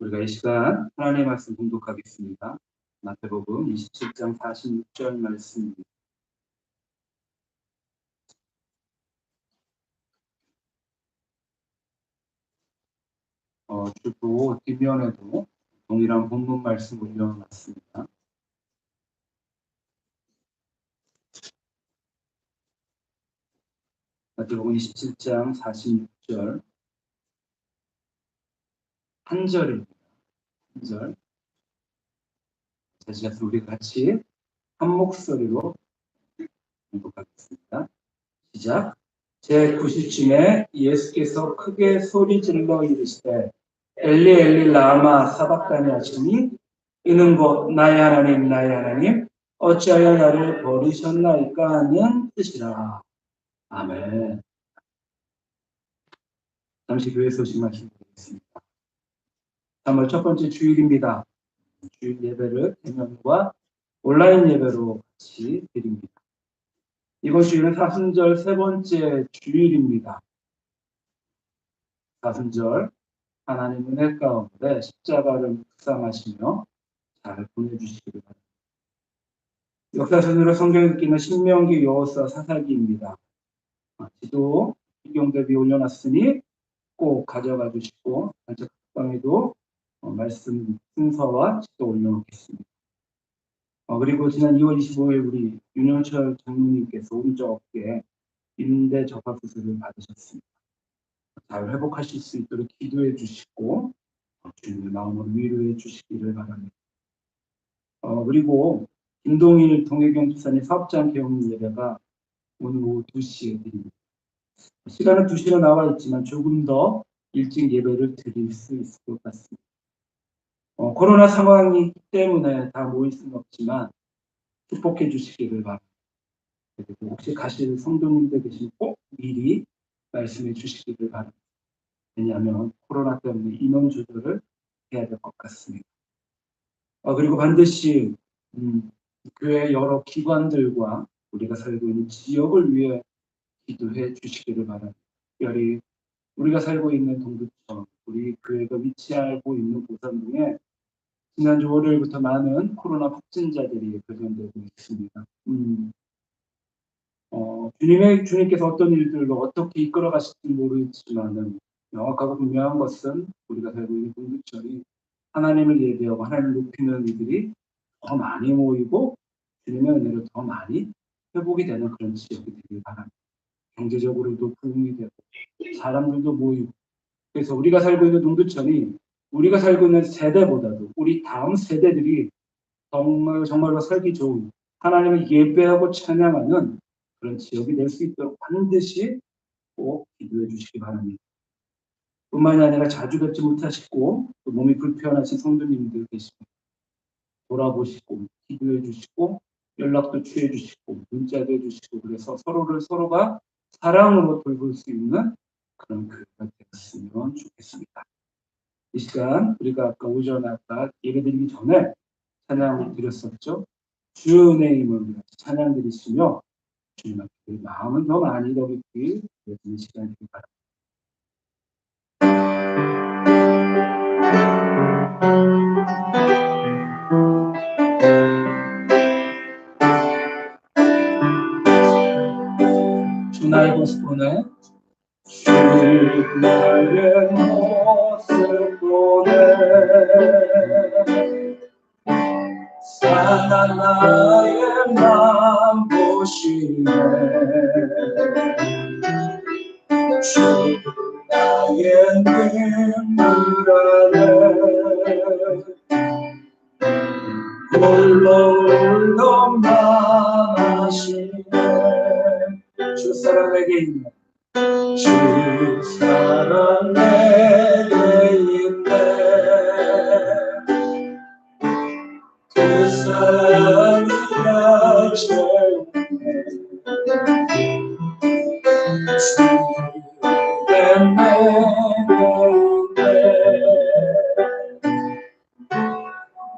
우리가 이 시간 하나님의 말씀 공독하겠습니다. 마태복음 27장 46절 말씀입니다. 주보 뒷면에도 동일한 본문 말씀 올려놨습니다. 마태복음 27장 46절 한 절입니다. 한 절. 다시 우리 같이 한 목소리로 공독하겠습니다. 시작. 제90쯤에 예수께서 크게 소리질러 이르시되 엘리 엘리 라마 사박다니 하시니 이는 곧 나의 하나님 나의 하나님 어찌하여 나를 버리셨나이까 하는 뜻이라. 아멘. 잠시 교회 소식 말씀드리겠습니다. 3월 첫 번째 주일입니다. 주일 예배를 대면과 온라인 예배로 같이 드립니다. 이번 주일은 사순절 세 번째 주일입니다. 사순절 하나님 은혜 가운데 십자가를 묵상하시며 잘 보내주시기를 바랍니다. 역사선으로 성경에 읽기는 신명기, 여호수아, 사사기입니다. 지도 비경 대비 올려놨으니 꼭 가져가 주시고 단체 방에도 말씀 순서와 지도 올려놓겠습니다. 그리고 지난 2월 25일 우리 윤영철 장로님께서 오른쪽 어깨에 인대 접합 수술을 받으셨습니다. 잘 회복하실 수 있도록 기도해 주시고 주님의 마음으로 위로해 주시기를 바랍니다. 그리고 김동일 동해경 집사님 사업장 개업 예배가 오늘 오후 2시에 드립니다. 시간은 2시로 나와 있지만 조금 더 일찍 예배를 드릴 수 있을 것 같습니다. 코로나 상황이기 때문에 다 모일 수는 없지만 축복해 주시기를 바랍니다. 그리고 혹시 가실 성도님들 계시면 꼭 미리 말씀해 주시기를 바랍니다. 왜냐하면 코로나 때문에 인원 조절을 해야 될 것 같습니다. 그리고 반드시 교회 여러 기관들과 우리가 살고 있는 지역을 위해 기도해 주시기를 바랍니다. 특별히 우리가 살고 있는 동두천, 우리 교회가 위치하고 있는 고산동에 지난주 월요일부터 많은 코로나 확진자들이 발견되고 있습니다. 주님께서 어떤 일들로 어떻게 이끌어 가실지 모르겠지만은 명확하고 분명한 것은 우리가 살고 있는 동두천이 하나님을 예배하고 하나님을 높이는 이들이 더 많이 모이고 주님의 은혜로 더 많이 회복이 되는 그런 지역이 되길 바랍니다. 경제적으로도 부흥이 되고 사람들도 모이고 그래서 우리가 살고 있는 동두천이 우리가 살고 있는 세대보다도 우리 다음 세대들이 정말로 살기 좋은 하나님을 예배하고 찬양하는 그런 지역이 될 수 있도록 반드시 꼭 기도해 주시기 바랍니다. 뿐만이 아니라 자주 뵙지 못하시고 또 몸이 불편하신 성도님들 계시면 돌아보시고 기도해 주시고 연락도 취해 주시고 문자도 해주시고 그래서 서로가 사랑으로 돌볼 수 있는 그런 교회가 되었으면 좋겠습니다. 이 시간 우리가 아까 오전에 예배드리기 전에 찬양을 드렸었죠. 주의 은혜의 힘을 찬양 드리시며 주님 앞에 마음은 더 많이 더 깊이 드리는 시간이 되길 바랍니다. 주나의 모습보네 주 나의 모습보네 사랑 나의 맘 보시네 주 나의 눈물 안에 홀로만 하시네 주 사랑에게 있네 주 사랑 내게 있네 그 사랑이 날 채우네 주의 내게 있네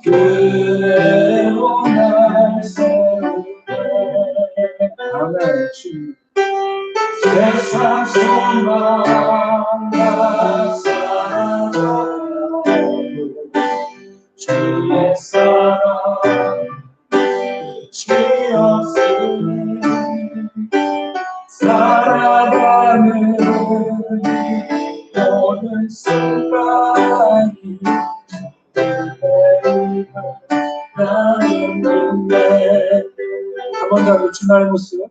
그대로 날 세우네 아멘 주 세상 소망 나 살아가고 살아가는 모든 순간이 나는 믿네. 한번 더 주나의 모습.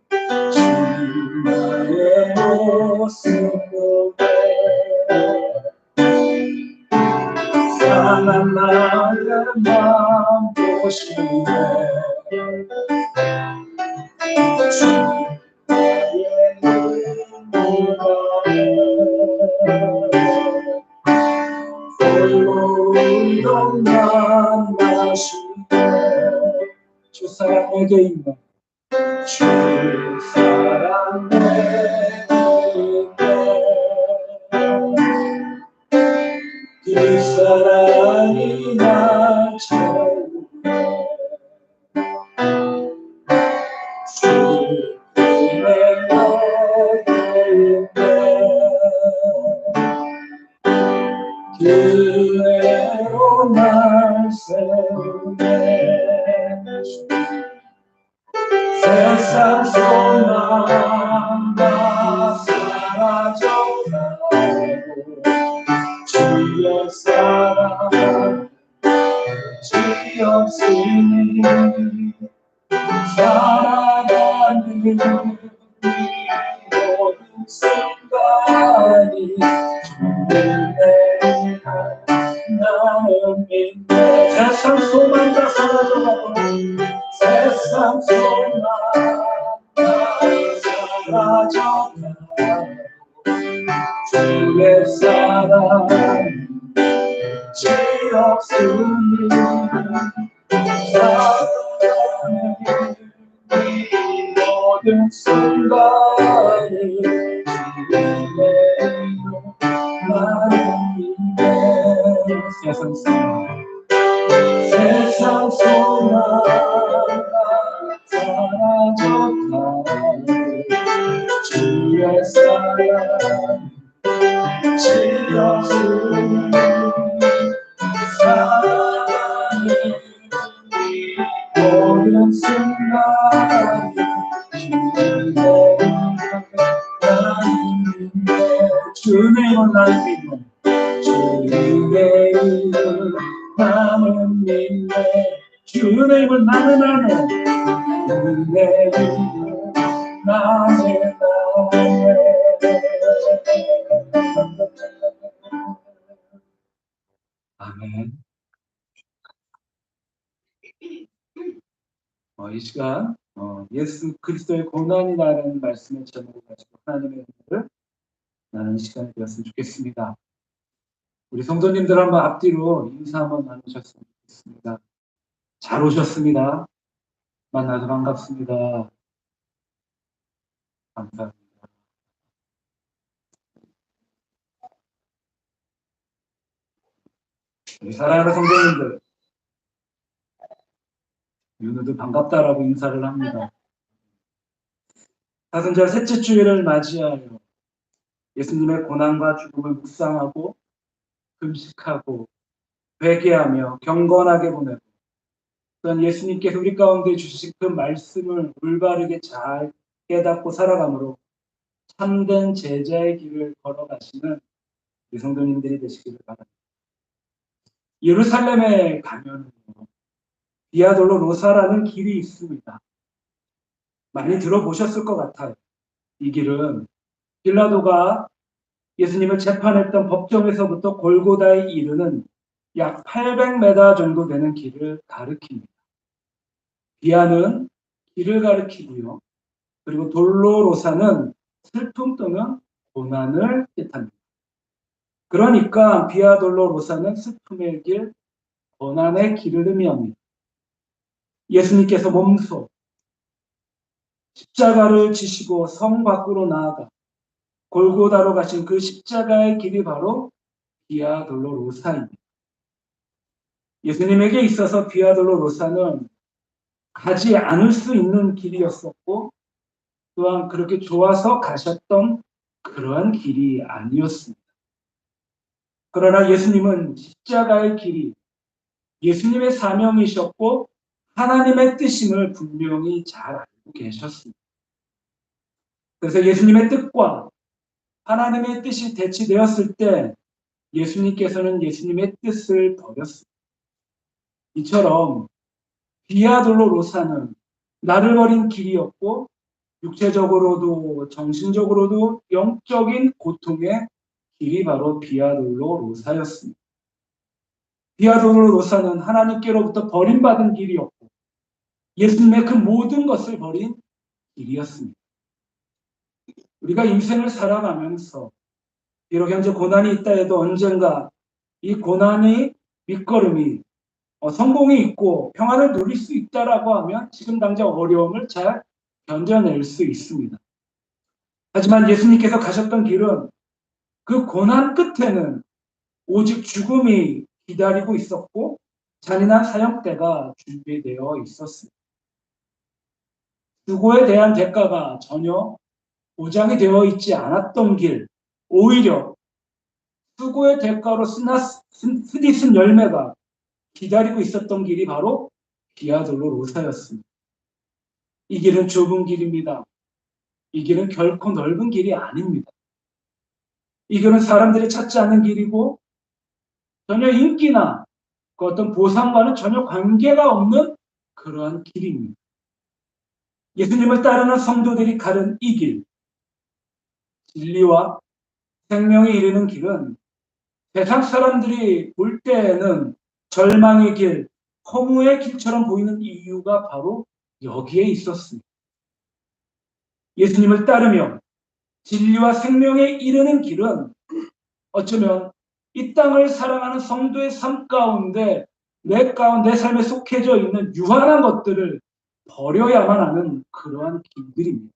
주나의 모습 보게 상한 마음만 보시네. 홀로만 마시네. 주 사랑 내게 있네. 주 사랑 내게 그 사랑이 날 채우네. 주님의 내게 그대로 날 세우네. 세상 소망 다 사라져가고 주의 사랑 끝이 없으니 살아가는 모든 순간이 주님의 나는 믿네. 세상 소망 다 사라져가고 세상 소망 다 사라져가고 주의 사랑 끝이 없으니 살아가는 모든 순간이 주님의 나는 믿네. 세상 소망 세상 소망 사라져가고 주의 사랑 끝이 없으니 살아가는 모든 순간이 주님의 나는 믿네. 주님의 나는 믿네. 주님의 이름 나는 믿네. 주님의 이름 나는 주님의 이름 나는 아멘. 이 시간 예수 그리스도의 고난이라는 말씀의 제목을 가지고 하나님의 은혜를 나누는 시간이 되었으면 좋겠습니다. 우리 성도님들 한번 앞뒤로 인사 한번 나누셨으면 좋겠습니다. 잘 오셨습니다. 만나서 반갑습니다. 감사합니다. 우리 사랑하는 성도님들, 윤우도 반갑다라고 인사를 합니다. 사순절 셋째 주일을 맞이하여 예수님의 고난과 죽음을 묵상하고 금식하고 회개하며 경건하게 보내고 또한 예수님께서 우리 가운데 주신 그 말씀을 올바르게 잘 깨닫고 살아감으로 참된 제자의 길을 걸어가시는 우리 성도님들이 되시기를 바랍니다. 예루살렘에 가면 비아 돌로로사라는 길이 있습니다. 많이 들어보셨을 것 같아요. 이 길은 빌라도가 예수님을 재판했던 법정에서부터 골고다에 이르는 약 800m 정도 되는 길을 가리킵니다. 비아는 길을 가리키고요. 그리고 돌로로사는 슬픔 또는 고난을 뜻합니다. 그러니까 비아 돌로로사는 슬픔의 길, 고난의 길을 의미합니다. 예수님께서 몸소 십자가를 지시고 성 밖으로 나아가 골고다로 가신 그 십자가의 길이 바로 비아 돌로로사입니다. 예수님에게 있어서 비아 돌로로사는 가지 않을 수 있는 길이었었고 또한 그렇게 좋아서 가셨던 그러한 길이 아니었습니다. 그러나 예수님은 십자가의 길이 예수님의 사명이셨고 하나님의 뜻임을 분명히 잘 알고 계셨습니다. 그래서 예수님의 뜻과 하나님의 뜻이 대치되었을 때 예수님께서는 예수님의 뜻을 버렸습니다. 이처럼 비아돌로로사는 나를 버린 길이었고 육체적으로도 정신적으로도 영적인 고통의 길이 바로 비아돌로로사였습니다. 비아돌로로사는 하나님께로부터 버림받은 길이었고 예수님의 그 모든 것을 버린 길이었습니다. 우리가 인생을 살아가면서 비록 현재 고난이 있다 해도 언젠가 이 고난이 밑거름이 성공이 있고 평안을 누릴 수 있다라고 하면 지금 당장 어려움을 잘 견뎌낼 수 있습니다. 하지만 예수님께서 가셨던 길은 그 고난 끝에는 오직 죽음이 기다리고 있었고 잔인한 사형대가 준비되어 있었습니다. 수고에 대한 대가가 전혀 보장이 되어 있지 않았던 길, 오히려 수고의 대가로 쓰디쓴 열매가 기다리고 있었던 길이 바로 비아돌로로사였습니다. 이 길은 좁은 길입니다. 이 길은 결코 넓은 길이 아닙니다. 이 길은 사람들이 찾지 않는 길이고 전혀 인기나 그 어떤 보상과는 전혀 관계가 없는 그러한 길입니다. 예수님을 따르는 성도들이 가는 이 길, 진리와 생명에 이르는 길은 세상 사람들이 볼 때에는 절망의 길, 허무의 길처럼 보이는 이유가 바로 여기에 있었습니다. 예수님을 따르며 진리와 생명에 이르는 길은 어쩌면 이 땅을 사랑하는 성도의 삶 가운데 내 삶에 속해져 있는 유한한 것들을 버려야만 하는 그러한 길들입니다.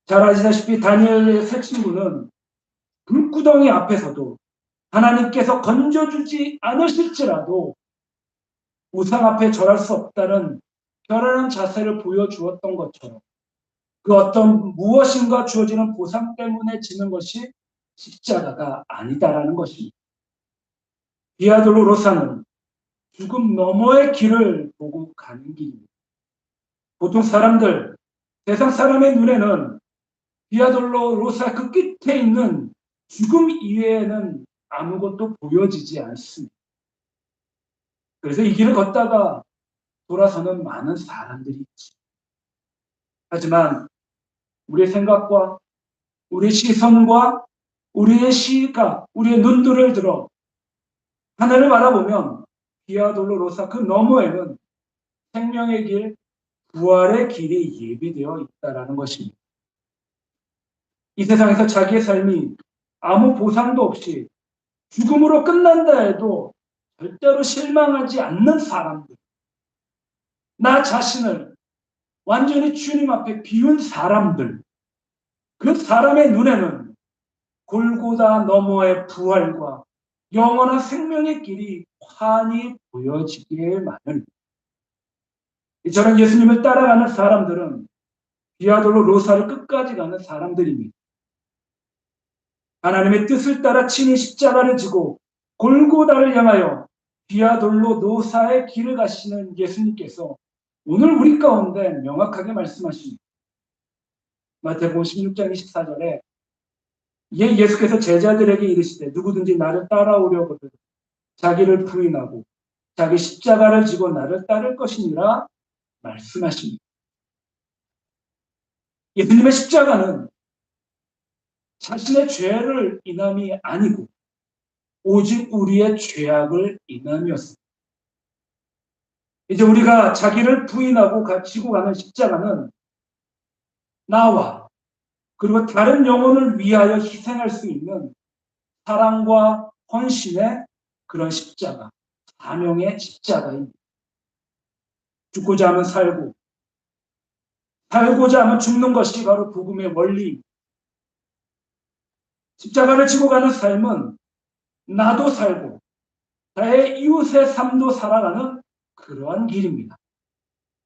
잘 아시다시피 다니엘의 세 친구는 불구덩이 앞에서도 하나님께서 건져주지 않으실지라도 우상 앞에 절할 수 없다는 결연한 자세를 보여주었던 것처럼 그 어떤 무엇인가 주어지는 보상 때문에 지는 것이 십자가가 아니다라는 것입니다. 비아돌로로사는 죽음 너머의 길을 보고 가는 길입니다. 보통 사람들, 세상 사람의 눈에는 비아돌로로사 그 끝에 있는 죽음 이외에는 아무것도 보여지지 않습니다. 그래서 이 길을 걷다가 돌아서는 많은 사람들이 있지. 하지만 우리의 생각과 우리의 시선과 우리의 시각, 우리의 눈들을 들어 하늘을 바라보면 비아돌로로사 그 너머에는 생명의 길, 부활의 길이 예비되어 있다라는 것입니다. 이 세상에서 자기의 삶이 아무 보상도 없이 죽음으로 끝난다 해도 절대로 실망하지 않는 사람들, 나 자신을 완전히 주님 앞에 비운 사람들, 그 사람의 눈에는 골고다 너머의 부활과 영원한 생명의 길이 환히 보여지기에 마련입니다. 이처럼 예수님을 따라가는 사람들은 비아돌로로사를 끝까지 가는 사람들입니다. 하나님의 뜻을 따라 친히 십자가를 지고 골고다를 향하여 비아돌로로사의 길을 가시는 예수님께서 오늘 우리 가운데 명확하게 말씀하십니다. 마태복음 16장 24절에 예수께서 제자들에게 이르시되 누구든지 나를 따라오려거든 자기를 부인하고 자기 십자가를 지고 나를 따를 것이니라 말씀하십니다. 예수님의 십자가는 자신의 죄를 인함이 아니고 오직 우리의 죄악을 인함이었습니다. 이제 우리가 자기를 부인하고 지고 가는 십자가는 나와 그리고 다른 영혼을 위하여 희생할 수 있는 사랑과 헌신의 그런 십자가, 사명의 십자가입니다. 죽고자 하면 살고, 살고자 하면 죽는 것이 바로 복음의 원리. 십자가를 지고 가는 삶은 나도 살고 나의 이웃의 삶도 살아가는 그러한 길입니다.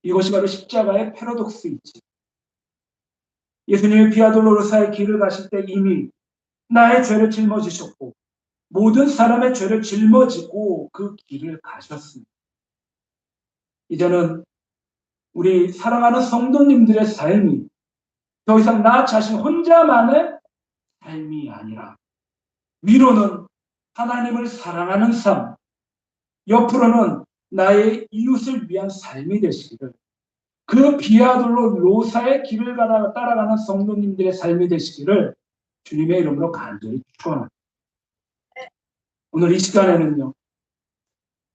이것이 바로 십자가의 패러독스이지. 예수님이 비아돌로로사의 길을 가실 때 이미 나의 죄를 짊어지셨고 모든 사람의 죄를 짊어지고 그 길을 가셨습니다. 이제는 우리 사랑하는 성도님들의 삶이 더 이상 나 자신 혼자만의 삶이 아니라 위로는 하나님을 사랑하는 삶, 옆으로는 나의 이웃을 위한 삶이 되시기를, 그 비아돌로 로사의 길을 따라가는 성도님들의 삶이 되시기를 주님의 이름으로 간절히 축원합니다. 오늘 이 시간에는요,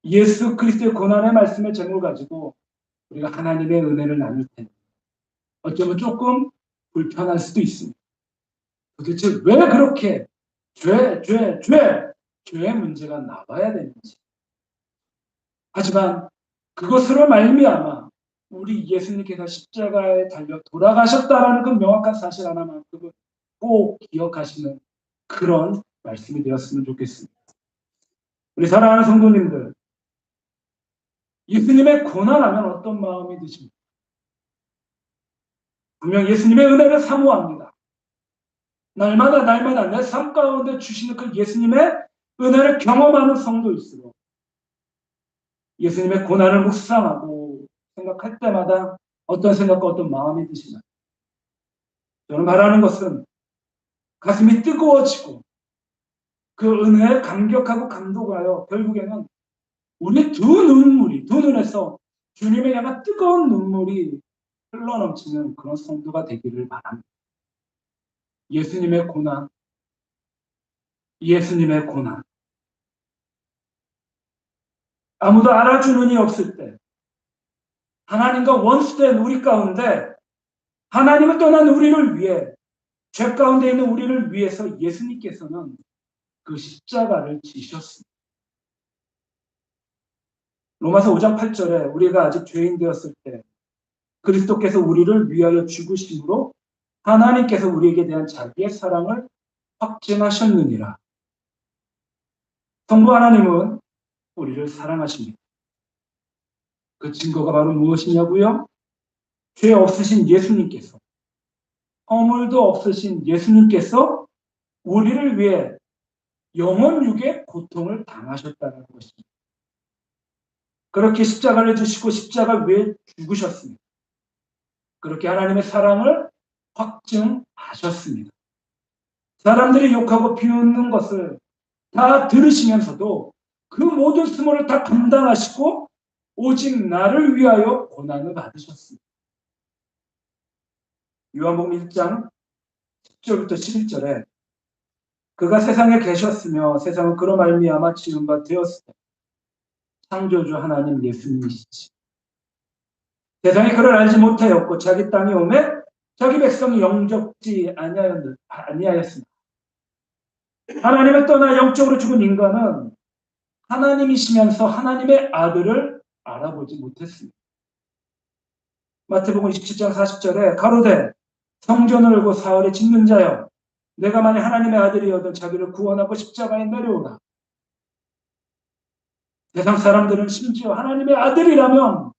예수 그리스도의 고난의 말씀의 제목을 가지고 우리가 하나님의 은혜를 나눌 텐데, 어쩌면 조금 불편할 수도 있습니다. 도대체 왜 그렇게 죄의 문제가 나와야 되는지. 하지만 그것으로 말미암아 우리 예수님께서 십자가에 달려 돌아가셨다라는 그 명확한 사실 하나만큼은 꼭 기억하시는 그런 말씀이 되었으면 좋겠습니다. 우리 사랑하는 성도님들, 예수님의 고난하면 어떤 마음이 드십니까? 분명 예수님의 은혜를 사모합니다. 날마다 내 삶 가운데 주시는 그 예수님의 은혜를 경험하는 성도일수록 예수님의 고난을 묵상하고 생각할 때마다 어떤 생각과 어떤 마음이 드시나요? 저는 바라는 것은 가슴이 뜨거워지고 그 은혜에 감격하고 감동하여 결국에는 우리 두 눈에서 주님의 향한 뜨거운 눈물이 흘러넘치는 그런 성도가 되기를 바랍니다. 예수님의 고난. 아무도 알아주는 이 없을 때, 하나님과 원수된 우리 가운데 하나님을 떠난 우리를 위해, 죄 가운데 있는 우리를 위해서 예수님께서는 그 십자가를 지셨습니다. 로마서 5장 8절에 우리가 아직 죄인 되었을 때 그리스도께서 우리를 위하여 죽으심으로 하나님께서 우리에게 대한 자기의 사랑을 확증하셨느니라. 성부 하나님은 우리를 사랑하십니다. 그 증거가 바로 무엇이냐고요? 죄 없으신 예수님께서, 허물도 없으신 예수님께서 우리를 위해 영원육의 고통을 당하셨다는 것입니다. 그렇게 십자가를 지시고 십자가 위에 죽으셨습니다. 그렇게 하나님의 사랑을 확증하셨습니다. 사람들이 욕하고 비웃는 것을 다 들으시면서도 그 모든 수모를 다 감당하시고 오직 나를 위하여 고난을 받으셨습니다. 요한복음 1장 10절부터 11절에 그가 세상에 계셨으며 세상은 그로 말미암아 지은 바 되었을 때 창조주 하나님 예수님이시지. 세상이 그를 알지 못하였고 자기 땅에 오매 자기 백성이 영접지 아니하였습니다. 하나님을 떠나 영적으로 죽은 인간은 하나님이시면서 하나님의 아들을 알아보지 못했습니다. 마태복음 27장 40절에 가로되 성전을 열고 사흘에 짓는 자여, 내가 만약 하나님의 아들이어든 자기를 구원하고 십자가에 내려오라. 세상 사람들은 심지어 하나님의 아들이라면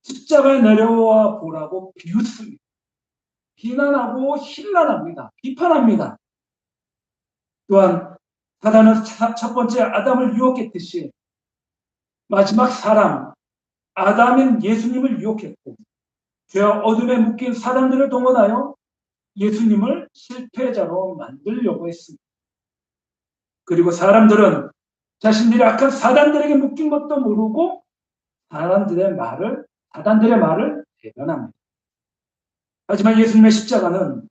십자가에 내려와 보라고 비웃습니다. 비난하고 힐난합니다. 비판합니다. 또한 사단은 첫 번째 아담을 유혹했듯이 마지막 사람 아담인 예수님을 유혹했고, 죄와 어둠에 묶인 사람들을 동원하여 예수님을 실패자로 만들려고 했습니다. 그리고 사람들은 자신들이 악한 사단들에게 묶인 것도 모르고 사단들의 말을 대변합니다. 하지만 예수님의 십자가는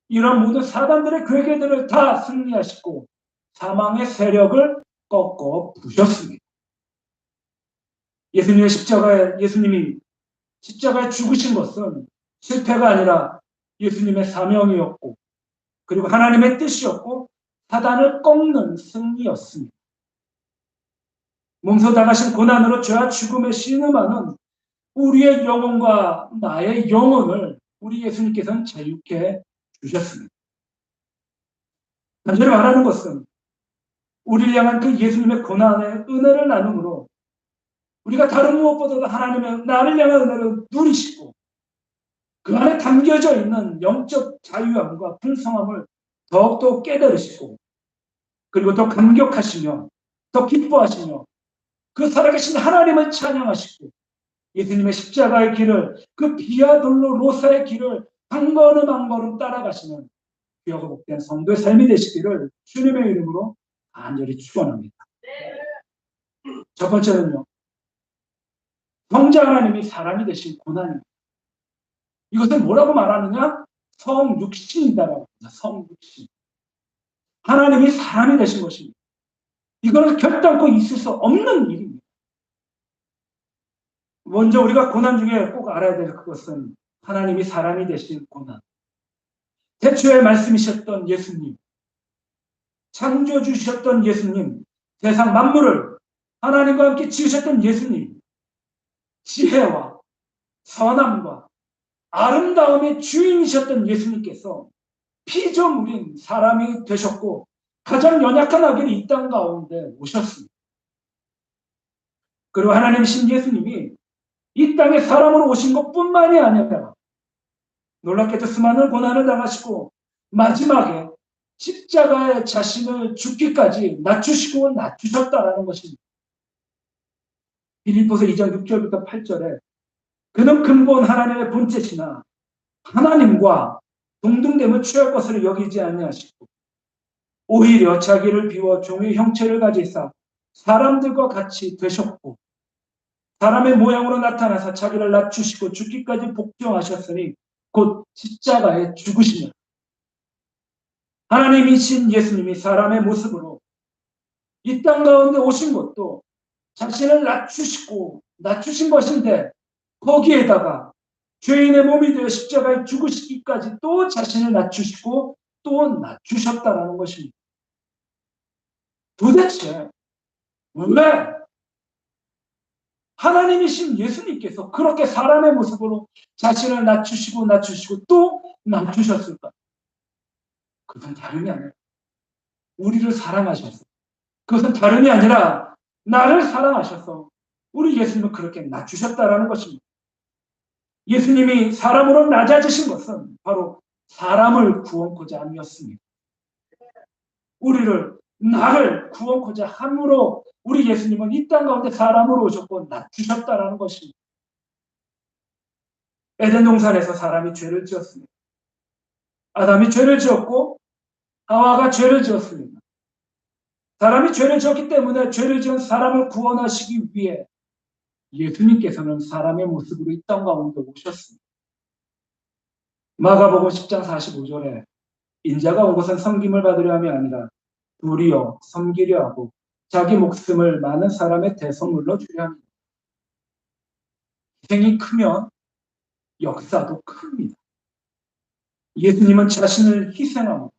이런 모든 사단들의 괴계들을 다 승리하시고 사망의 세력을 꺾어 부셨습니다. 예수님이 십자가에 죽으신 것은 실패가 아니라 예수님의 사명이었고, 그리고 하나님의 뜻이었고, 사단을 꺾는 승리였습니다. 몸소 당하신 고난으로 죄와 죽음에 신음하는 우리의 영혼과 나의 영혼을 우리 예수님께서는 자유케 주셨습니다. 간절히 말하는 것은 우리를 향한 그 예수님의 고난의 은혜를 나눔으로 우리가 다른 무엇보다도 하나님의 나를 향한 은혜를 누리시고 그 안에 담겨져 있는 영적 자유함과 풍성함을 더욱더 깨달으시고, 그리고 더 감격하시며 더 기뻐하시며 그 살아계신 하나님을 찬양하시고 예수님의 십자가의 길을, 그 비아돌로 로사의 길을 한 걸음 한 걸음 따라가시는 귀하고 복된 성도의 삶이 되시기를 주님의 이름으로 간절히 축원합니다. 첫 번째는요, 성자 하나님이 사람이 되신 고난입니다. 이것을 뭐라고 말하느냐? 성육신이다라고 합니다. 성육신. 하나님이 사람이 되신 것입니다. 이거는 결단코 있을 수 없는 일입니다. 먼저 우리가 고난 중에 꼭 알아야 될 그것은 하나님이 사람이 되신 고난. 태초에 말씀이셨던 예수님, 창조주셨던 예수님, 세상 만물을 하나님과 함께 지으셨던 예수님, 지혜와 선함과 아름다움의 주인이셨던 예수님께서 피조물인 사람이 되셨고 가장 연약한 아기를 이 땅 가운데 오셨습니다. 그리고 하나님이신 예수님이 이 땅에 사람으로 오신 것뿐만이 아니라 놀랍게도 수많은 고난을 당하시고 마지막에 십자가에 자신을 죽기까지 낮추시고 낮추셨다라는 것입니다. 빌립보서 2장 6절부터 8절에 그는 근본 하나님의 본체시나 하나님과 동등됨을 취할 것을 여기지 아니하시고 오히려 자기를 비워 종의 형체를 가지사 사람들과 같이 되셨고 사람의 모양으로 나타나서 자기를 낮추시고 죽기까지 복종하셨으니 곧 십자가에 죽으시며 하나님이신 예수님이 사람의 모습으로 이 땅 가운데 오신 것도 자신을 낮추시고 낮추신 것인데 거기에다가 죄인의 몸이 되어 십자가에 죽으시기까지 또 자신을 낮추시고 또 낮추셨다라는 것입니다. 도대체 왜 하나님이신 예수님께서 그렇게 사람의 모습으로 자신을 낮추시고 낮추시고 또 낮추셨을까? 그것은 다름이 아니라 우리를 사랑하셔서 그것은 다름이 아니라 나를 사랑하셔서 우리 예수님을 그렇게 낮추셨다라는 것입니다. 예수님이 사람으로 낮아지신 것은 바로 사람을 구원코자 함이었습니다. 나를 구원코자 함으로 우리 예수님은 이 땅 가운데 사람으로 오셨고 낮추셨다라는 것입니다. 에덴 동산에서 사람이 죄를 지었습니다. 아담이 죄를 지었고 하와가 죄를 지었습니다. 사람이 죄를 지었기 때문에 죄를 지은 사람을 구원하시기 위해 예수님께서는 사람의 모습으로 이 땅 가운데 오셨습니다. 마가복음 10장 45절에 인자가 온 것은 섬김을 받으려 함이 아니라 도리어 섬기려 하고 자기 목숨을 많은 사람의 대성물로 주려 합니다. 희생이 크면 역사도 큽니다. 예수님은 자신을 희생하고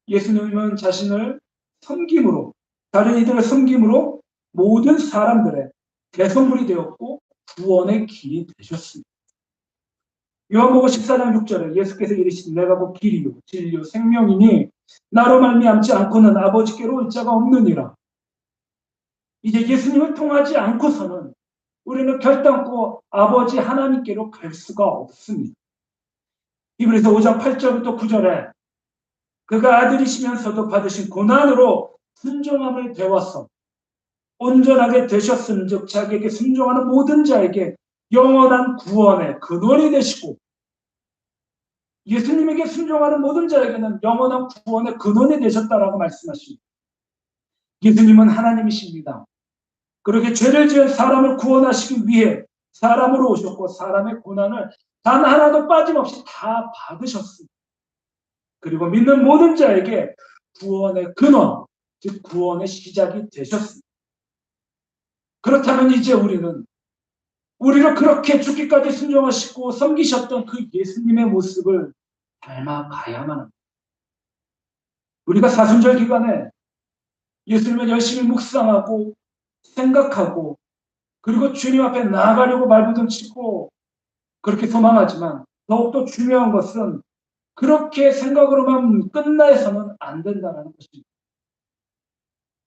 예수님은 자신을 섬김으로 다른 이들을 섬김으로 모든 사람들의 대성물이 되었고 구원의 길이 되셨습니다. 요한복음 14장 6절에 예수께서 이르시되 내가 곧 길이요 진리요 생명이니 나로 말미암지 않고는 아버지께로 올 자가 없느니라. 이제 예수님을 통하지 않고서는 우리는 결단코 아버지 하나님께로 갈 수가 없습니다. 히브리서 5장 8절부터 9절에 그가 아들이시면서도 받으신 고난으로 순종함을 배워서 온전하게 되셨음즉 자기에게 순종하는 모든 자에게 영원한 구원의 근원이 되시고 예수님에게 순종하는 모든 자에게는 영원한 구원의 근원이 되셨다라고 말씀하십니다. 예수님은 하나님이십니다. 그렇게 죄를 지은 사람을 구원하시기 위해 사람으로 오셨고 사람의 고난을 단 하나도 빠짐없이 다 받으셨습니다. 그리고 믿는 모든 자에게 구원의 근원, 즉 구원의 시작이 되셨습니다. 그렇다면 이제 우리를 그렇게 죽기까지 순종하시고 섬기셨던 그 예수님의 모습을 닮아가야만 합니다. 우리가 사순절 기간에 예수님을 열심히 묵상하고 생각하고 그리고 주님 앞에 나아가려고 말부둥치고 그렇게 소망하지만 더욱더 중요한 것은 그렇게 생각으로만 끝나서는 안 된다는 것입니다.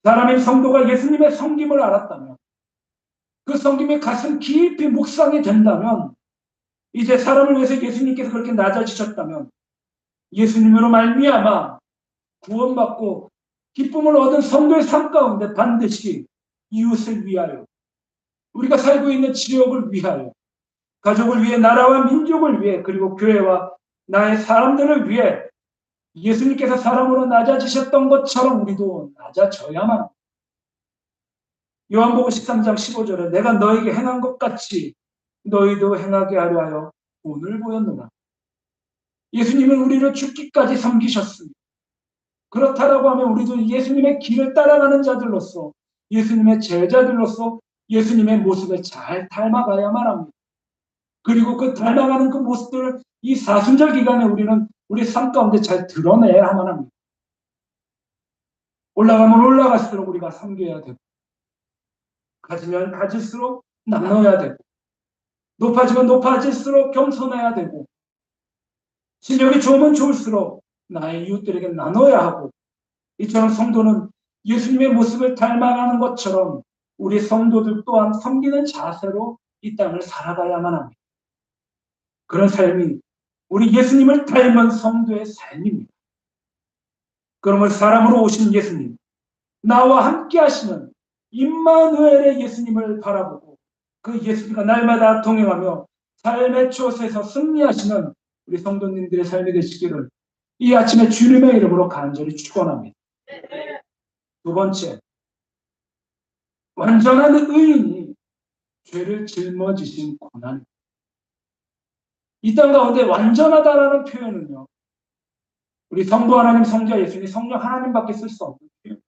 사람의 성도가 예수님의 섬김을 알았다면 그 섬김이 가슴 깊이 묵상이 된다면 이제 사람을 위해서 예수님께서 그렇게 낮아지셨다면 예수님으로 말미암아 구원받고 기쁨을 얻은 성도의 삶 가운데 반드시 이웃을 위하여 우리가 살고 있는 지역을 위하여 가족을 위해 나라와 민족을 위해 그리고 교회와 나의 사람들을 위해 예수님께서 사람으로 낮아지셨던 것처럼 우리도 낮아져야만 합니다. 요한복음 13장 15절에 내가 너에게 행한 것 같이 너희도 행하게 하려 하여 본을 보였노라. 예수님은 우리를 죽기까지 섬기셨습니다. 그렇다라고 하면 우리도 예수님의 길을 따라가는 자들로서, 예수님의 제자들로서 예수님의 모습을 잘 닮아가야만 합니다. 그리고 그 닮아가는 그 모습들을 이 사순절 기간에 우리는 우리 삶 가운데 잘 드러내야만 합니다. 올라가면 올라갈수록 우리가 섬겨야 되고, 가지면 가질수록 나눠야 되고, 높아지면 높아질수록 겸손해야 되고, 실력이 좋으면 좋을수록 나의 이웃들에게 나눠야 하고, 이처럼 성도는 예수님의 모습을 닮아가는 것처럼 우리 성도들 또한 섬기는 자세로 이 땅을 살아가야만 합니다. 그런 삶이 우리 예수님을 닮은 성도의 삶입니다. 그러면 사람으로 오신 예수님, 나와 함께 하시는 임마누엘의 예수님을 바라보고 그 예수님과 날마다 동행하며 삶의 초소에서 승리하시는 우리 성도님들의 삶이 되시기를 이 아침에 주님의 이름으로 간절히 축원합니다. 두 번째, 완전한 의인이 죄를 짊어지신 고난. 이 땅 가운데 완전하다라는 표현은요, 우리 성부 하나님, 성자 예수님, 성령 하나님밖에 쓸 수 없는 표현.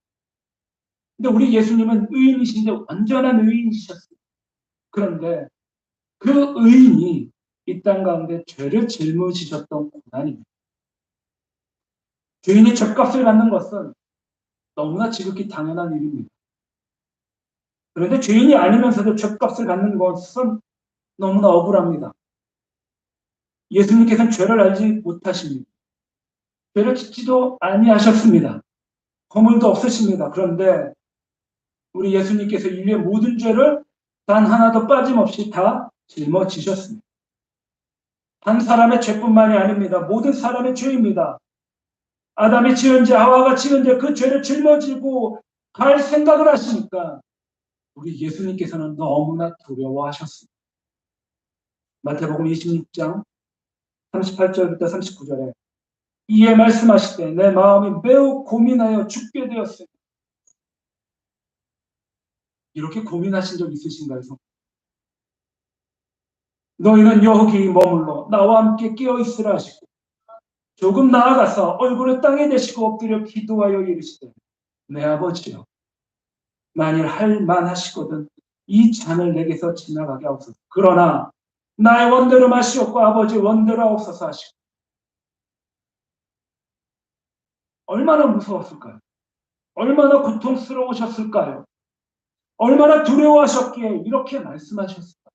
근데 우리 예수님은 의인이신데 완전한 의인이셨어요. 그런데 그 의인이 이 땅 가운데 죄를 짊어지셨던 고난입니다. 죄인이 죗값을 받는 것은 너무나 지극히 당연한 일입니다. 그런데 죄인이 아니면서도 죗값을 받는 것은 너무나 억울합니다. 예수님께서는 죄를 알지 못하십니다. 죄를 짓지도 아니하셨습니다. 허물도 없으십니다. 그런데 우리 예수님께서 인류의 모든 죄를 단 하나도 빠짐없이 다 짊어지셨습니다. 한 사람의 죄뿐만이 아닙니다. 모든 사람의 죄입니다. 아담이 지은 죄, 하와가 지은 죄, 그 죄를 짊어지고 갈 생각을 하시니까 우리 예수님께서는 너무나 두려워하셨습니다. 마태복음 26장 38절부터 39절에 이에 말씀하시되 내 마음이 매우 고민하여 죽게 되었으니. 이렇게 고민하신 적 있으신가요? 너희는 여기 머물러 나와 함께 깨어 있으라 하시고 조금 나아가서 얼굴을 땅에 대시고 엎드려 기도하여 이르시되 내 아버지여 만일 할 만하시거든 이 잔을 내게서 지나가게 하옵소서. 그러나 나의 원대로 마시옵고 아버지 원대로 하옵소서 하시고. 얼마나 무서웠을까요? 얼마나 고통스러우셨을까요? 얼마나 두려워하셨기에 이렇게 말씀하셨을까요?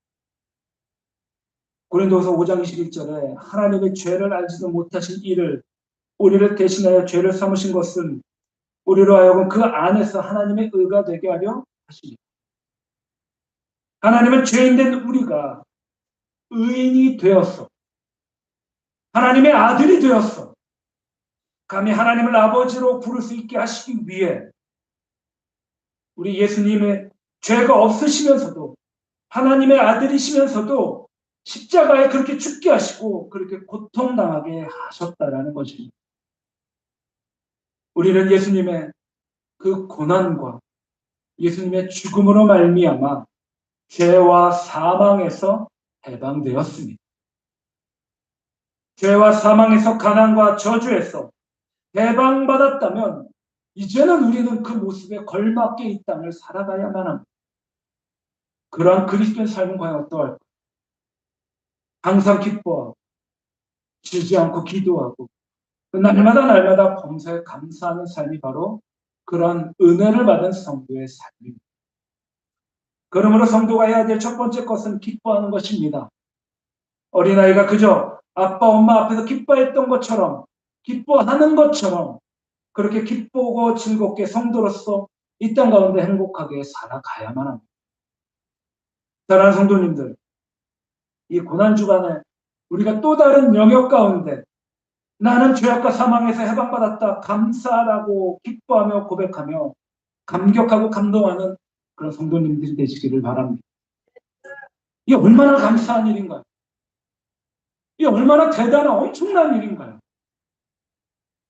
고린도서 5장 21절에 하나님의 죄를 알지도 못하신 이를 우리를 대신하여 죄를 삼으신 것은 우리로 하여금 그 안에서 하나님의 의가 되게 하려 하십니다. 하나님은 죄인된 우리가 의인이 되었어. 하나님의 아들이 되었어. 감히 하나님을 아버지로 부를 수 있게 하시기 위해 우리 예수님의 죄가 없으시면서도 하나님의 아들이시면서도 십자가에 그렇게 죽게 하시고 그렇게 고통당하게 하셨다라는 것입니다. 우리는 예수님의 그 고난과 예수님의 죽음으로 말미암아 죄와 사망에서 해방되었습니다. 죄와 사망에서 가난과 저주에서 해방받았다면 이제는 우리는 그 모습에 걸맞게 이 땅을 살아가야만 합니다. 그러한 그리스도의 삶은 과연 어떠할까? 항상 기뻐하고 쉬지 않고 기도하고 날마다 범사에 감사하는 삶이 바로 그러한 은혜를 받은 성도의 삶입니다. 그러므로 성도가 해야 될 첫 번째 것은 기뻐하는 것입니다. 어린아이가 그저 아빠 엄마 앞에서 기뻐했던 것처럼 기뻐하는 것처럼 그렇게 기쁘고 즐겁게 성도로서 이 땅 가운데 행복하게 살아가야만 합니다. 사랑하는 성도님들, 이 고난주간에 우리가 또 다른 영역 가운데 나는 죄악과 사망에서 해방받았다 감사하라고 기뻐하며 고백하며 감격하고 감동하는 그런 성도님들이 되시기를 바랍니다. 이게 얼마나 감사한 일인가요? 이 얼마나 대단한 엄청난 일인가요?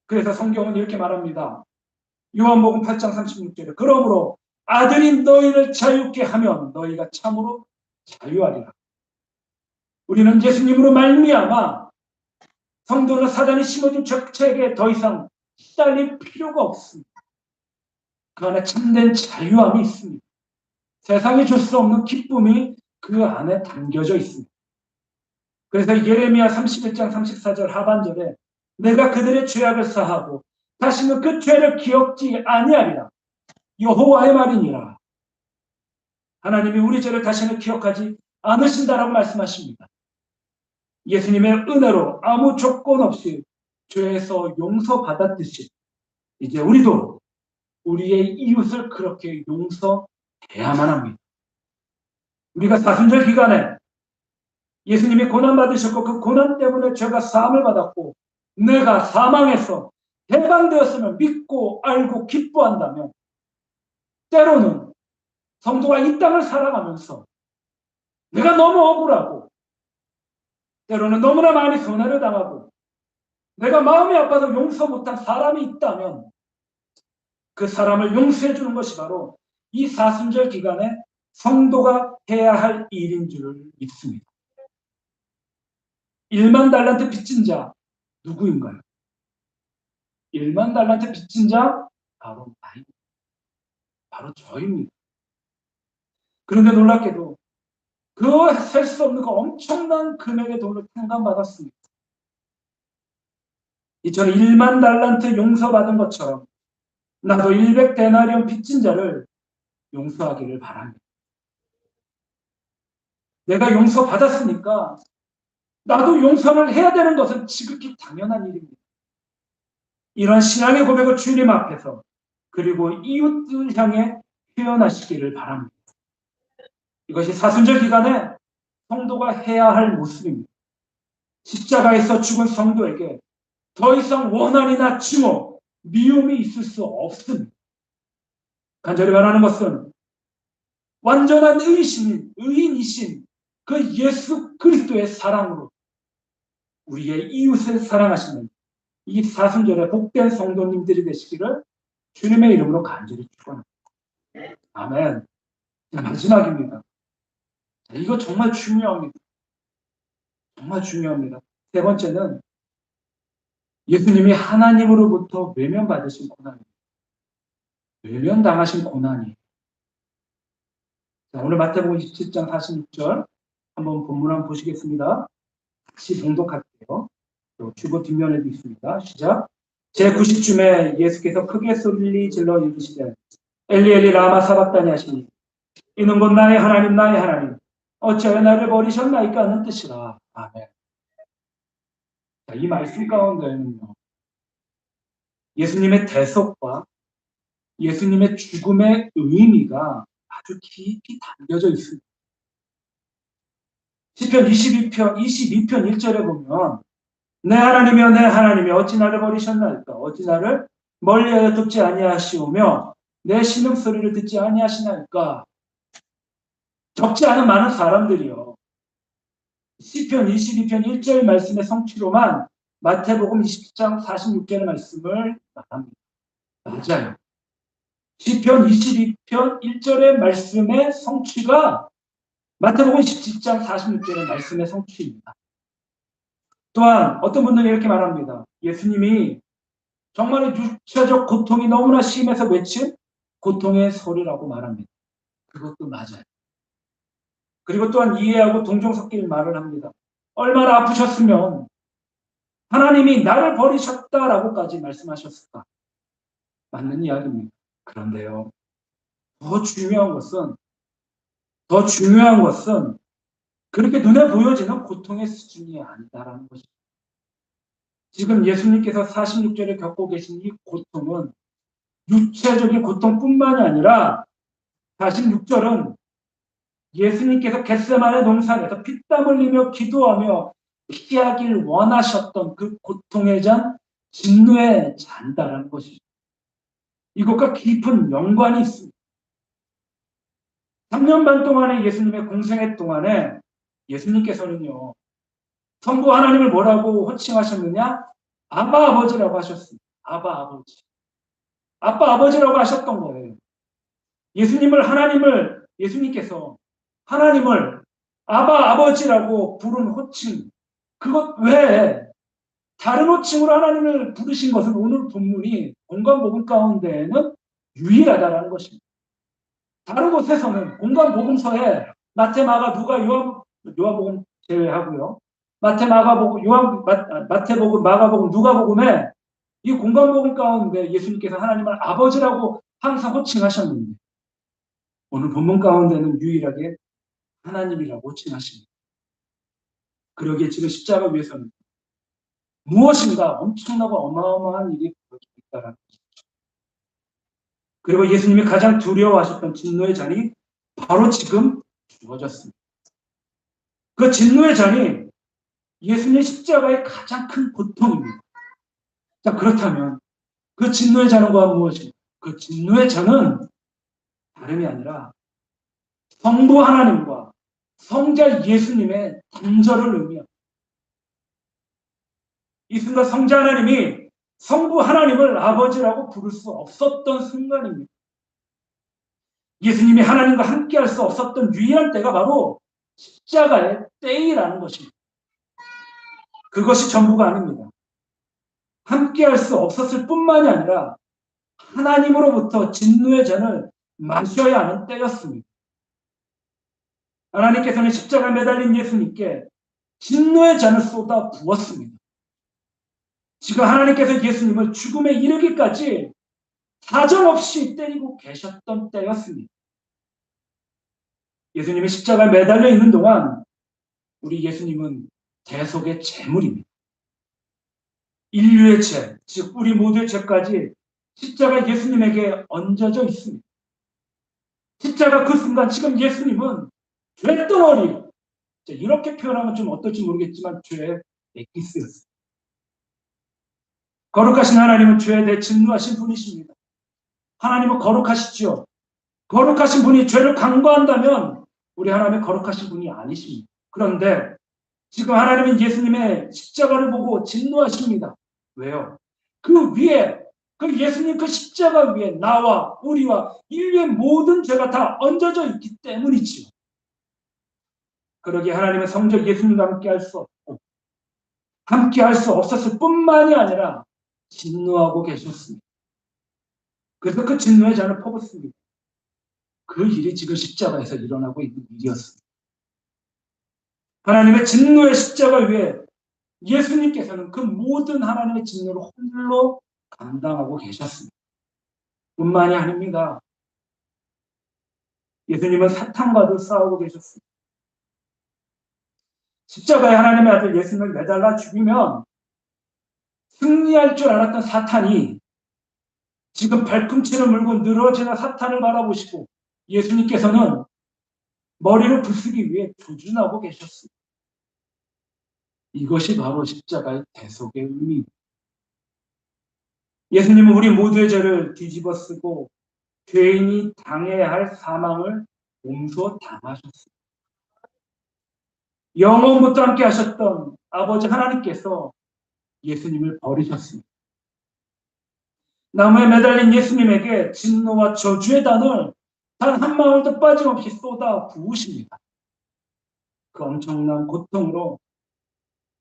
그래서 성경은 이렇게 말합니다. 요한복음 8장 36절에 그러므로 아들이 너희를 자유케 하면 너희가 참으로 자유하리라. 우리는 예수님으로 말미암아 성도는 사단이 심어준 적책에 더 이상 시달릴 필요가 없습니다. 그 안에 참된 자유함이 있습니다. 세상이 줄 수 없는 기쁨이 그 안에 담겨져 있습니다. 그래서 예레미야 31장 34절 하반절에 내가 그들의 죄악을 사하고 다시는 그 죄를 기억지 아니하리라. 여호와의 말이니라. 하나님이 우리 죄를 다시는 기억하지 않으신다라고 말씀하십니다. 예수님의 은혜로 아무 조건 없이 죄에서 용서받았듯이 이제 우리도 우리의 이웃을 그렇게 용서해야만 합니다. 우리가 사순절 기간에 예수님이 고난받으셨고 그 고난 때문에 죄가 사함을 받았고 내가 사망에서 해방되었음을 믿고 알고 기뻐한다면 때로는 성도가 이 땅을 살아가면서 내가 너무 억울하고 때로는 너무나 많이 손해를 당하고 내가 마음이 아파서 용서 못한 사람이 있다면 그 사람을 용서해 주는 것이 바로 이 사순절 기간에 성도가 해야 할 일인 줄 믿습니다. 1만 달란트 빚진 자 누구인가요? 1만 달란트 빚진 자 바로 나입니다. 바로 저입니다. 그런데 놀랍게도 그 셀 수 없는 그 엄청난 금액의 돈을 탕감받았습니다. 이처럼 1만 달란트 용서받은 것처럼 나도 100데나리온 빚진 자를 용서하기를 바랍니다. 내가 용서받았으니까 나도 용서를 해야 되는 것은 지극히 당연한 일입니다. 이런 신앙의 고백을 주님 앞에서 그리고 이웃을 향해 표현하시기를 바랍니다. 이것이 사순절 기간에 성도가 해야 할 모습입니다. 십자가에서 죽은 성도에게 더 이상 원한이나 증오, 미움이 있을 수 없습니다. 간절히 바라는 것은 완전한 의인이신 그 예수 그리스도의 사랑으로 우리의 이웃을 사랑하시는 이 사순절에 복된 성도님들이 되시기를 주님의 이름으로 간절히 축원합니다. 아멘. 마지막입니다. 이거 정말 중요합니다. 정말 중요합니다. 세 번째는 예수님이 하나님으로부터 외면받으신 고난입니다. 외면당하신 고난이. 자, 오늘 마태복음 27장 46절 한번 본문 한번 보시겠습니다. 같이 봉독할게요. 주보 뒷면에도 있습니다. 시작. 제90쯤에 예수께서 크게 소리 질러 이르시되 엘리 엘리 라마 사박다니 하시니 이는 곧 나의 하나님 나의 하나님 어찌하여 나를 버리셨나이까 하는 뜻이라. 아멘. 자, 이 말씀 가운데는요. 예수님의 대속과 예수님의 죽음의 의미가 아주 깊이 담겨져 있습니다. 시편 22편 1절에 보면 내 하나님이여 내 하나님이 어찌 나를 버리셨나이까 어찌 나를 멀리하여 듣지 아니하시오며 내 신음소리를 듣지 아니하시나이까. 적지 않은 많은 사람들이요. 시편 22편 1절 말씀의 성취로만 마태복음 20장 46절의 말씀을 말합니다. 맞아요. 시편 22편 1절의 말씀의 성취가 마태복음 17장 46절의 말씀의 성취입니다. 또한 어떤 분들은 이렇게 말합니다. 예수님이 정말 육체적 고통이 너무나 심해서 외친 고통의 소리라고 말합니다. 그것도 맞아요. 그리고 또한 이해하고 동정 섞일 말을 합니다. 얼마나 아프셨으면 하나님이 나를 버리셨다라고까지 말씀하셨을까? 맞는 이야기입니다. 그런데요. 더 중요한 것은 그렇게 눈에 보여지는 고통의 수준이 아니다라는 것입니다. 지금 예수님께서 46절에 겪고 계신 이 고통은 육체적인 고통뿐만이 아니라 46절은 예수님께서 겟세마네 동산에서 피땀 흘리며 기도하며 피하길 원하셨던 그 고통의 잔, 진노의 잔다라는 것이죠. 이것과 깊은 연관이 있습니다. 3년 반 동안의 예수님의 공생애 동안에 예수님께서는요, 성부 하나님을 뭐라고 호칭하셨느냐? 아바 아버지라고 하셨습니다. 아바 아버지. 아빠 아버지라고 하셨던 거예요. 예수님께서 하나님을 아바 아버지라고 부른 호칭, 그것 외에 다른 호칭으로 하나님을 부르신 것은 오늘 본문이 공관복음 가운데에는 유일하다라는 것입니다. 다른 곳에서는 공관복음서에 마태, 마가, 누가, 요한복음 제외하고요. 마태, 마가복음, 마태복음, 마가복음, 누가복음에 이 공관복음 가운데 예수님께서 하나님을 아버지라고 항상 호칭하셨는데 오늘 본문 가운데는 유일하게 하나님이라고 호칭하십니다. 그러기에 지금 십자가 위에서는 무엇인가 엄청나고 어마어마한 일이 벌어지고 있다는 것이죠. 그리고 예수님이 가장 두려워하셨던 진노의 잔이 바로 지금 주어졌습니다. 그 진노의 잔이 예수님의 십자가의 가장 큰 고통입니다. 자, 그렇다면 그 진노의 잔은 무엇입니까? 그 진노의 잔은 다름이 아니라 성부 하나님과 성자 예수님의 단절을 의미합니다. 이 순간 성자 하나님이 성부 하나님을 아버지라고 부를 수 없었던 순간입니다. 예수님이 하나님과 함께할 수 없었던 유일한 때가 바로 십자가의 때이라는 것입니다. 그것이 전부가 아닙니다. 함께할 수 없었을 뿐만이 아니라 하나님으로부터 진노의 잔을 마셔야 하는 때였습니다. 하나님께서는 십자가에 매달린 예수님께 진노의 잔을 쏟아 부었습니다. 지금 하나님께서 예수님을 죽음에 이르기까지 사정없이 때리고 계셨던 때였습니다. 예수님이 십자가에 매달려 있는 동안 우리 예수님은 대속의 제물입니다. 인류의 죄, 즉 우리 모두의 죄까지 십자가 예수님에게 얹어져 있습니다. 십자가 그 순간 지금 예수님은 죄덩어리, 이렇게 표현하면 좀 어떨지 모르겠지만 죄의 엑기스였습니다. 거룩하신 하나님은 죄에 대해 진노하신 분이십니다. 하나님은 거룩하시죠. 거룩하신 분이 죄를 강구한다면 우리 하나님은 거룩하신 분이 아니십니다. 그런데 지금 하나님은 예수님의 십자가를 보고 진노하십니다. 왜요? 그 위에, 그 예수님 그 십자가 위에 나와 우리와 인류의 모든 죄가 다 얹어져 있기 때문이지요. 그러기에 하나님은 성적 예수님과 함께할 수 없고 함께할 수 없었을 뿐만이 아니라 진노하고 계셨습니다. 그래서 그 진노의 잔을 퍼붓습니다. 그 일이 지금 십자가에서 일어나고 있는 일이었습니다. 하나님의 진노의 십자가 위에 예수님께서는 그 모든 하나님의 진노를 홀로 감당하고 계셨습니다. 뿐만이 아닙니다. 예수님은 사탄과도 싸우고 계셨습니다. 십자가에 하나님의 아들 예수님을 매달라 죽이면 승리할 줄 알았던 사탄이 지금 발꿈치를 물고 늘어지는 사탄을 바라보시고 예수님께서는 머리를 부수기 위해 조준하고 계셨습니다. 이것이 바로 십자가의 대속의 의미입니다. 예수님은 우리 모두의 죄를 뒤집어 쓰고 죄인이 당해야 할 사망을 몸소 당하셨습니다. 영원부터 함께 하셨던 아버지 하나님께서 예수님을 버리셨습니다. 나무에 매달린 예수님에게 진노와 저주의 단을 단 한 방울도 빠짐없이 쏟아 부으십니다. 그 엄청난 고통으로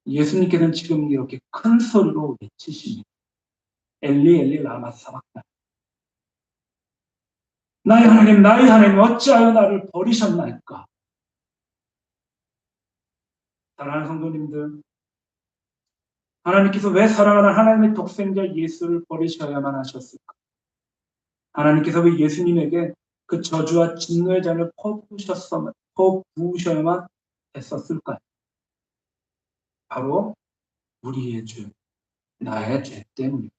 예수님께서는 지금 이렇게 큰 소리로 외치십니다. 엘리 엘리 라마 사박다니. 나의 하나님 어찌하여 나를 버리셨나이까. 사랑하는 성도님들, 하나님께서 왜 사랑하는 하나님의 독생자 예수를 버리셔야만 하셨을까? 하나님께서 왜 예수님에게 그 저주와 진노의 잔을 퍼부으셔야만 했었을까요? 바로 우리의 죄, 나의 죄 때문입니다.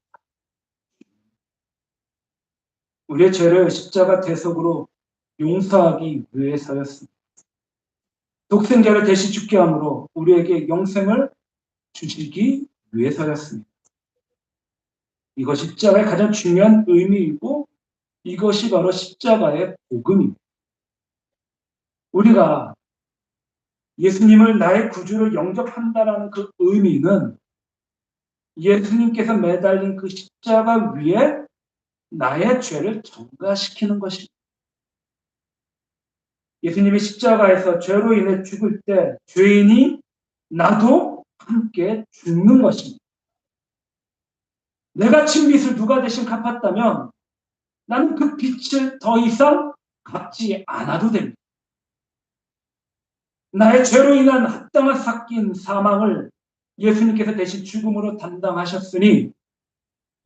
우리의 죄를 십자가 대속으로 용서하기 위해서였습니다. 독생자를 대신 죽게 함으로 우리에게 영생을 주시기 위해서였습니다. 이것이 십자가의 가장 중요한 의미이고 이것이 바로 십자가의 복음입니다. 우리가 예수님을 나의 구주로 영접한다라는 그 의미는 예수님께서 매달린 그 십자가 위에 나의 죄를 전가시키는 것입니다. 예수님이 십자가에서 죄로 인해 죽을 때 죄인이 나도 함께 죽는 것입니다. 내가 친 빚을 누가 대신 갚았다면 나는 그 빚을 더 이상 갚지 않아도 됩니다. 나의 죄로 인한 합당한 삭긴 사망을 예수님께서 대신 죽음으로 담당하셨으니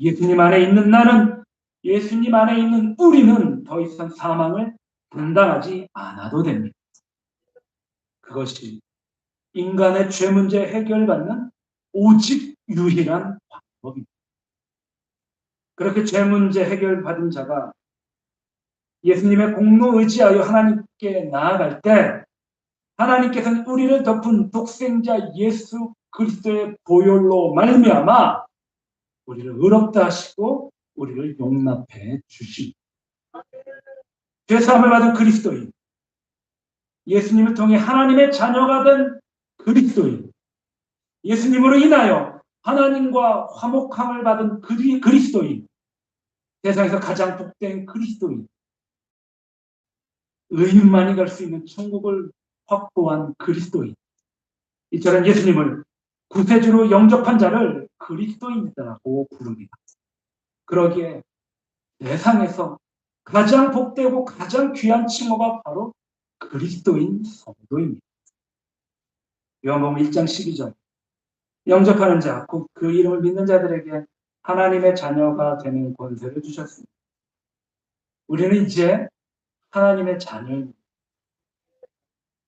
예수님 안에 있는 나는, 예수님 안에 있는 우리는 더 이상 사망을 담당하지 않아도 됩니다. 그것이 인간의 죄 문제 해결받는 오직 유일한 방법입니다. 그렇게 죄 문제 해결받은 자가 예수님의 공로 의지하여 하나님께 나아갈 때 하나님께서는 우리를 덮은 독생자 예수 그리스도의 보혈로 말미암아 우리를 의롭다 하시고 우리를 용납해 주십니다. 죄사함을 받은 그리스도인, 예수님을 통해 하나님의 자녀가 된 그리스도인, 예수님으로 인하여 하나님과 화목함을 받은 그리스도인, 세상에서 가장 복된 그리스도인, 의인만이 갈 수 있는 천국을 확보한 그리스도인, 이처럼 예수님을 구세주로 영접한 자를 그리스도인이라고 부릅니다. 그러기에 세상에서 가장 복되고 가장 귀한 칭호가 바로 그리스도인 성도입니다. 요한복음 1장 12절, 영접하는 자, 곧 그 이름을 믿는 자들에게 하나님의 자녀가 되는 권세를 주셨습니다. 우리는 이제 하나님의 자녀입니다.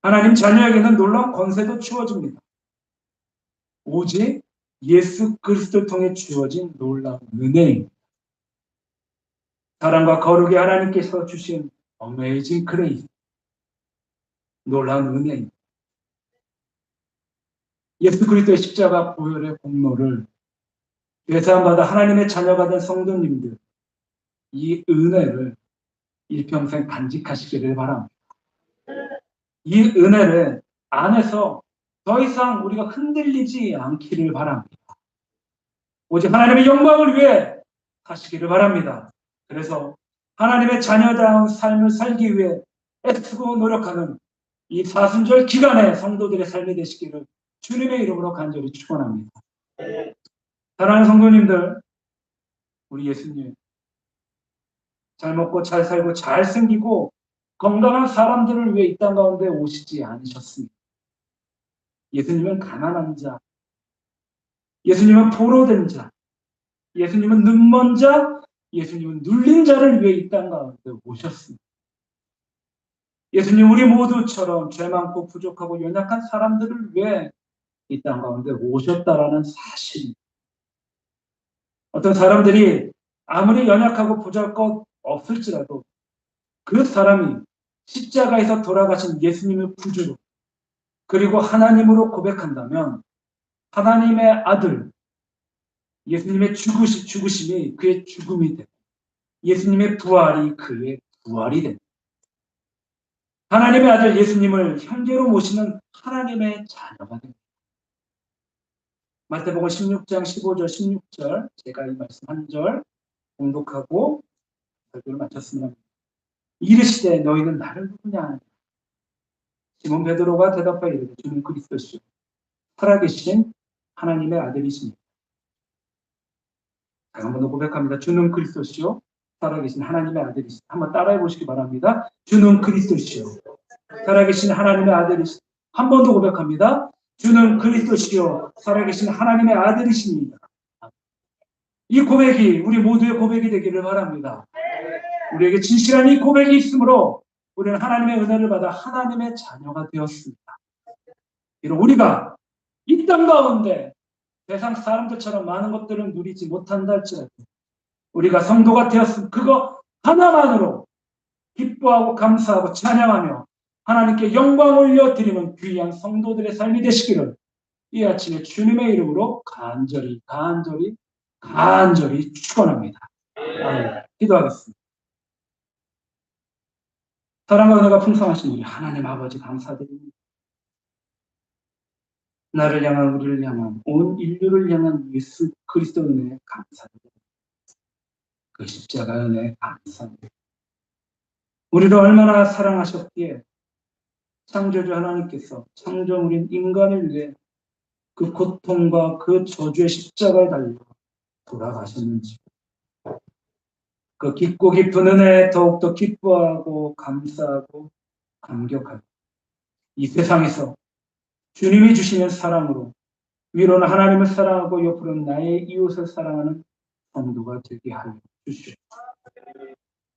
하나님 자녀에게는 놀라운 권세도 주어집니다. 오직 예수 그리스도를 통해 주어진 놀라운 은혜입니다. 사랑과 거룩의 하나님께서 주신 어메이징 그레이스, 놀라운 은혜입니다. 예수 그리스도의 십자가 보혈의 공로를 죄사함받아 하나님의 자녀가 된 성도님들, 이 은혜를 일평생 간직하시기를 바랍니다. 이 은혜를 안에서 더 이상 우리가 흔들리지 않기를 바랍니다. 오직 하나님의 영광을 위해 사시기를 바랍니다. 그래서 하나님의 자녀다운 삶을 살기 위해 애쓰고 노력하는 이 사순절 기간에 성도들의 삶이 되시기를 주님의 이름으로 간절히 축원합니다. 사랑하는 성도님들, 우리 예수님 잘 먹고 잘 살고 잘 생기고 건강한 사람들을 위해 이 땅 가운데 오시지 않으셨습니다. 예수님은 가난한 자, 예수님은 포로된 자, 예수님은 눈먼 자, 예수님은 눌린 자를 위해 이 땅 가운데 오셨습니다. 예수님 우리 모두처럼 죄 많고 부족하고 연약한 사람들을 위해 이 땅 가운데 오셨다라는 사실입니다. 어떤 사람들이 아무리 연약하고 부족할 없을지라도 그 사람이 십자가에서 돌아가신 예수님을 구주로 그리고 하나님으로 고백한다면 하나님의 아들 예수님의 죽으심이 그의 죽음이 되고 예수님의 부활이 그의 부활이 됩니다. 하나님의 아들 예수님을 형제로 모시는 하나님의 자녀가 됩니다. 마태복음 16장 15절 16절 제가 이 말씀 한 절 공독하고 설교를 마쳤습니다. 이르시되 너희는 나를 누구냐? 시몬 베드로가 대답하여 이르되 주는 그리스도시요 살아계신 하나님의 아들이십니다. 한 번 더 고백합니다. 주는 그리스도시요 살아계신 하나님의 아들이십니다. 한번 따라해 보시기 바랍니다. 주는 그리스도시요 살아계신 하나님의 아들이십니다. 한 번 더 고백합니다. 주는 그리스도시요 살아계신 하나님의 아들이십니다. 이 고백이 우리 모두의 고백이 되기를 바랍니다. 우리에게 진실한 이 고백이 있으므로 우리는 하나님의 은혜를 받아 하나님의 자녀가 되었습니다. 이런 우리가 이 땅 가운데 세상 사람들처럼 많은 것들을 누리지 못한다 할지라도 우리가 성도가 되었으면 그거 하나만으로 기뻐하고 감사하고 찬양하며 하나님께 영광 올려드리는 귀한 성도들의 삶이 되시기를 이 아침에 주님의 이름으로 간절히 축원합니다. 아멘. 기도하겠습니다. 사랑과 은혜가 풍성하신 우리 하나님 아버지 감사드립니다. 나를 향한, 우리를 향한, 온 인류를 향한 예수 그리스도 은혜에 감사합니다. 그 십자가 은혜에 감사합니다. 우리를 얼마나 사랑하셨기에 창조주 하나님께서 창조물인 인간을 위해 그 고통과 그 저주의 십자가에 달려 돌아가셨는지, 그 깊고 깊은 은혜에 더욱더 기뻐하고 감사하고 감격하고, 이 세상에서 주님이 주시는 사랑으로 위로는 하나님을 사랑하고 옆으로는 나의 이웃을 사랑하는 성도가 되게 하여 주시옵소서.